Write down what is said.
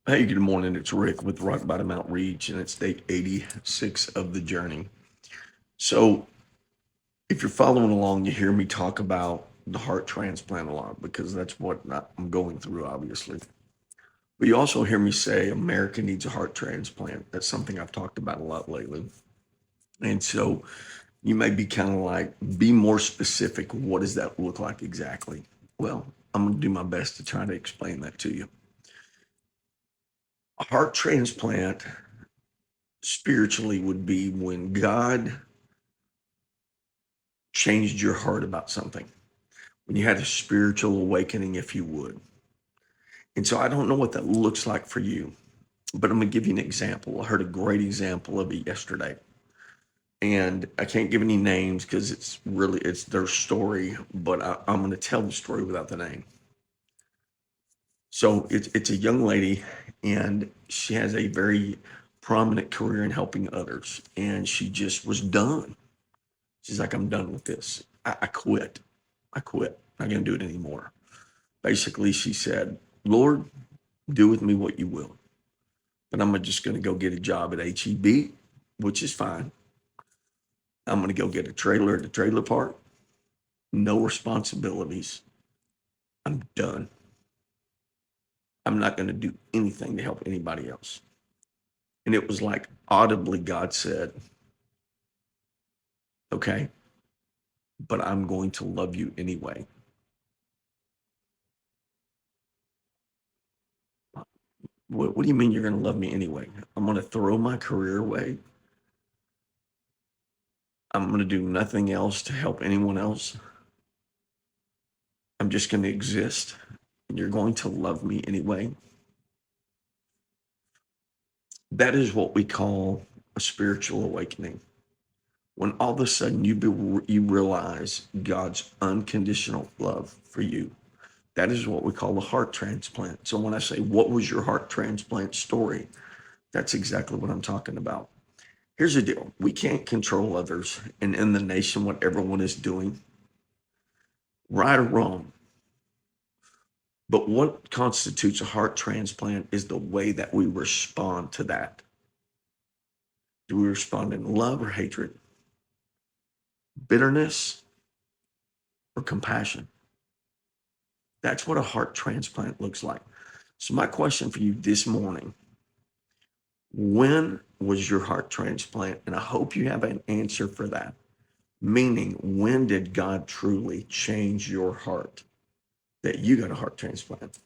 Hey, good morning. It's Rick with Rock Bottom Outreach, and it's day 86 of the journey. So, if you're following along, you hear me talk about the heart transplant a lot because that's what I'm going through, obviously. But you also hear me say America needs a heart transplant. That's something I've talked about a lot lately. And so, you may be kind of like, be more specific. What does that look like exactly? Well, I'm going to do my best to try to explain that to you. A heart transplant spiritually would be when God changed your heart about something, when you had a spiritual awakening, if you would. And so I don't know what that looks like for you, but I'm going to give you an example. I heard a great example of it yesterday. And I can't give any names because it's their story, but I'm going to tell the story without the name. So it's a young lady, and she has a very prominent career in helping others, and she just was done. She's like, I'm done with this. I quit. I quit. Not going to do it anymore. Basically, she said, Lord, do with me what you will. But I'm just going to go get a job at HEB, which is fine. I'm going to go get a trailer at the trailer park. No responsibilities. I'm done. I'm not going to do anything to help anybody else. And it was like audibly God said, okay, but I'm going to love you anyway. What do you mean you're going to love me anyway? I'm going to throw my career away. I'm going to do nothing else to help anyone else. I'm just going to exist, and you're going to love me anyway. That is what we call a spiritual awakening. When all of a sudden you realize God's unconditional love for you. That is what we call a heart transplant. So when I say, what was your heart transplant story? That's exactly what I'm talking about. Here's the deal. We can't control others and in the nation what everyone is doing, right or wrong. But what constitutes a heart transplant is the way that we respond to that. Do we respond in love or hatred? Bitterness or compassion? That's what a heart transplant looks like. So my question for you this morning, when was your heart transplant? And I hope you have an answer for that. Meaning, when did God truly change your heart that you got a heart transplant?